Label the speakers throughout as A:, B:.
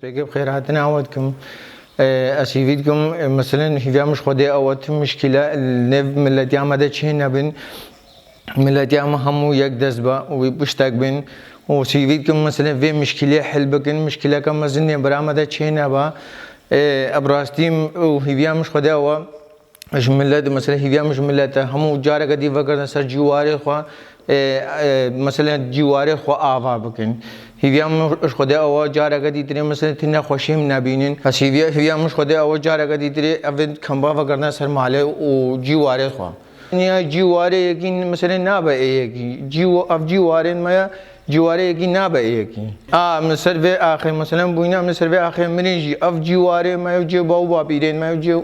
A: بيجي بخيراتنا عودكم اسيفيدكم مثلا هي مش خدي اوت مشكله النف ملتي عمدت شينا بن ملتي عم همو يقدس با وبشتاق بن وسيفيدكم مثلا في مشكله حل بكن مشكله كم مزني برامدت شينا با ابراستيم وهي مش خدي او مش ملت مثلا هي مش ملت همو جاره قدي فكر سر جواري خو مثلا جواري خو آوا بکن هیویا مش خدا آوا جاره قدی تری مثلا تنا خوشیم نبینن پس هیویا مش خدا آوا جاره قدی تری اول کمبا وگرنا سر محله و جواره خو نیا جواره یکی مثلا نبا یکی جواره ما جواره یکی نبا یکی مثلا و آخر مثلا بوینا مثلا و آخر منیجی جواره ما جو باو بابیرن ما جو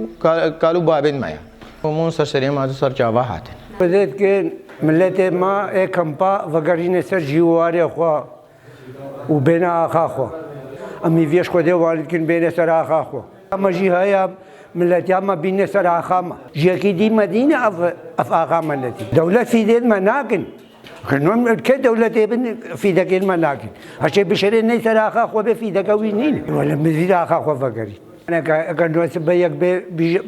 A: کالو بابن ما ومون سر ما سر جاوا هاتن
B: بدأت كان ملتي ما كمبا وقرين سر جواري خوا وبين آخا خوا أمي فيش خدي والكن بين سر آخا خوا أما جهايا ملتي أما بين سر آخا ما جاكي دي مدينة أف آخا ملتي دولة في ذي المناكن خنوم كدولة في ذاك المناكن عشان بشرين ني سر آخا خوا في ذاك وينين ولا مزيد آخا خوا وقرين أنا كان سبيك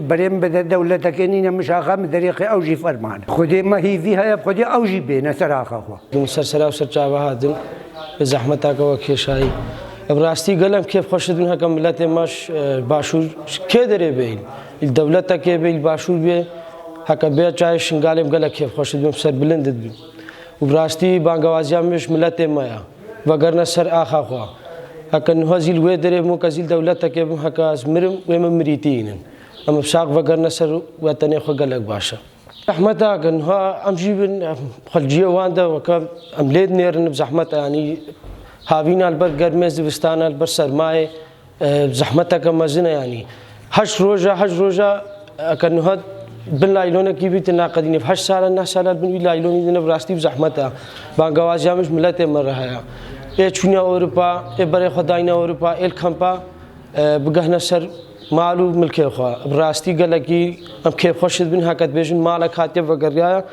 B: بريم بدأ دولة كنينة مش أخام طريقة أوجي فرمان خدي ما هي فيها خدي أوجي بينا سراخة خو
C: مسلسل أو سرچاوه هادن بزحمتك وكيشاي براستي قلم كيف خشت منها كملات ماش باشور كدري بين الدولة كبيل باشور بيه هكا بيا چاي شنغالم قال كيف خشت بهم سر بلند بي وبراستي بانغوازيا مش ملات مايا وغرنا سر آخا خو هكذا هذيل ويدري مو كذيل دولتك يبغى هكذا مرم وممريتين أما بساق وقرنا سر وطني خجلك باشا زحمتها كن ها أمشي بن خلجية واندا وكم أمليد نيرن بزحمتها يعني هابينا البرجر مز بستانا البرسر ماي زحمتها كم مزنا يعني هش روجا كن هاد بن لايلونا كي بيت الناقدين في هش سال الناس سال بن لايلوني دنا براستي بزحمتها بانغواز جامش ملته مرة هيا چونیا أوروبا برای خداینا أوروبا الکمپا بگهنا سر مالو ملکی خوا براستی گلگی ام کیف خوشد بن هکت بیشن مالک خاطر وگریا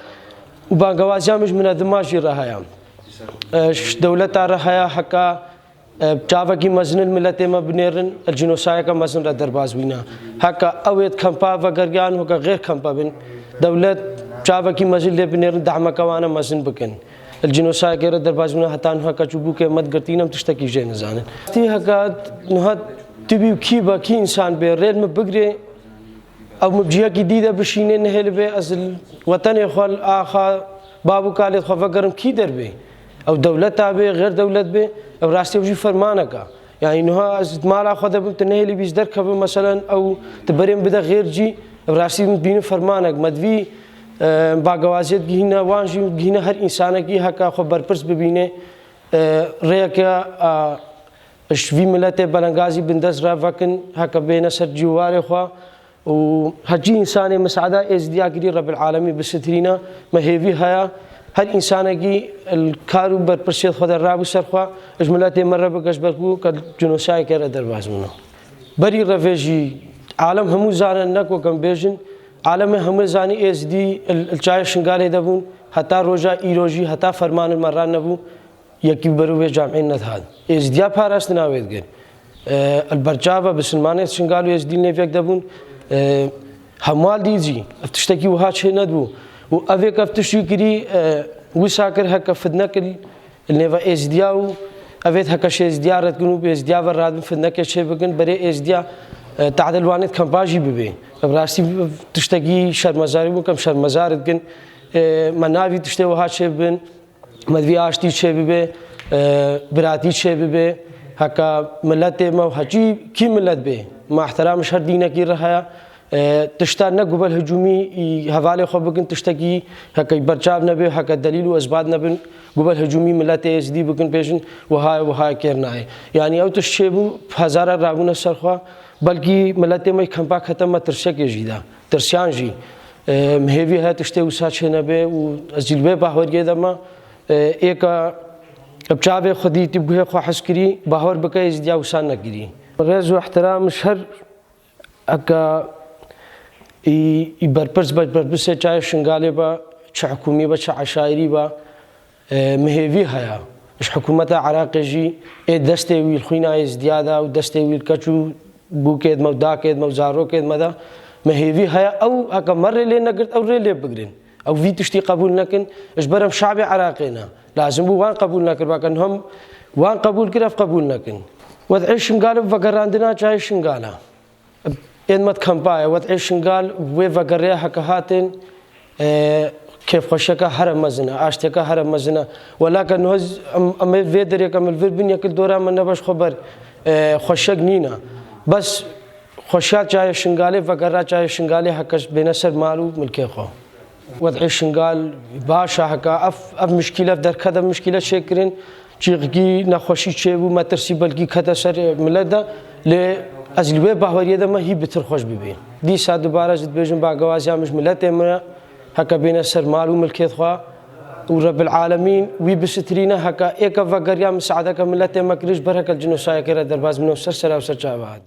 C: و بانگوازی مش من دماغی رهایم دولت رهایا حکا چاوا کی مزن الملت ما بنيرن الجنوسايا کا مزن را درباز بينا حکا اويت کمپا وگريان هوکا غير کمپا بن دولت چاوا کی مزن ل بنيرن دعم کوانا مزن بکن الجنوسايا كير دربازونا هتان هكا چوبو كه مد گرتينم تشتكي جين زانن تي هكا نهات تبي كيبا كي انسان بيرل مبغري او مبجيا جديده بشينه نهل بي ازل وطن خال اخا بابو قالت خفقرم كي دربي او دولت تابع غير دولت بي او راستي وجي فرمانك يعني انها مال اخذ بتنهلي بيز دركب مثلا او تبرم بدا غير جي راستي بين فرمانك مدوي باغوازیت گینا وانجی گینا هر انسان کی حق خبر پرس ببینه ريكا شوي ملت بلنغازي بندز را وكن حق بين سر جوار خو و هجي انسان مساعده ازديا كري رب العالمين بسترينا ما هيفي هيا هر انسان کی الكارو بر پرس خدا راب سر خو اجملات مره بكش بركو جنوساي كره دروازمنو بري رفيجي عالم همو زان نكو كم بيجن عالم هم زاني اس دي الچاي شنغالي دبون حتى روجا ايروجي حتى فرمان المران نبو يكي بروي جامعين نثاد اس دي فارس ناويد گن البرجابه بسلمان شنغالو اس دي نيفيك دبون همال ديجي افتشتكي وها شي ندبو و افيك افتشي كري وساكر هكا فدنك النيفا اس دياو افيت هكا شي اس ديارت جنوب اس ديا وراد فدنك شي بگن بري اس ديا تعدل وانت كمباجي ببي براسي تشتكي شرمزاري وكم شرمزار تكن منافي تشتي وها شبن مدوي اشتي شبي براتي شبي هكا ملت ما حجي كي ملت به مع احترام شر دينك كي رها تشتانا قبل هجومي حوالي خو بكن تشتكي هكا برچاب نبي هكا دليل واثبات نبي قبل هجومي ملت اس دي بكن بيشن وها كيرناي يعني او تشبو هزار راغون سرخوا بلکه ملت ما کمپا ختم ترشه کی جیدا ترشان جی مهوی ہے تشتے وسا چھ نبے و ازلبے باور کے دما ایک ابچاوے خودی تبغه خو حسکری باور بکای از دیا وسا نگری رز و احترام شر اکا ای برپرس برپرس چای شنگاله با چ حکومی با چ عشایری با مهوی ہے اش حكومة عراق جي دستي ويل خوينا ازديادا ودستي ويل كاتشو بوكيد مو داكيد مو زاروكيد ماذا ما هي هيا او هكا مرة لي نقرت او ريلي بقرين او في تشتي قبول لكن اش برم شعبي عراقينا لازم وان قبول لكن باكن هم وان قبول كده في قبول لكن وضعيش شنقال فقر عندنا جاي شنقاله إن ما تكمبايا وضعيش شنقال وفقريها كهاتن كيف خشكا هرم مزنا اشتكا هرم مزنا ولكن هز ام فيدر يكمل فيربن يكل دورا من نبش خبر خشك نينا بس خشات جاي شنقالي فقرا جاي شنقالي هكاش بينسر مالو ملكي خو وضع شنقال باشا هكا اف مشكله در كذا مشكله شكرين چيغي نخوشي چيبو ما ترسي بلكي كذا سر ملدا ل ازلوي باوريه ده ما هي بتر خوش ببين دي ساعه دوباره زد بيجن باغوازيا مش ملت امرا هكا بين سر مالو ملكيت خوا ورب العالمين وي بسترينا هكا ايكا فقريا مساعدك ملت ما كريش بركه الجنوسايه كره درباز من سر سر بعد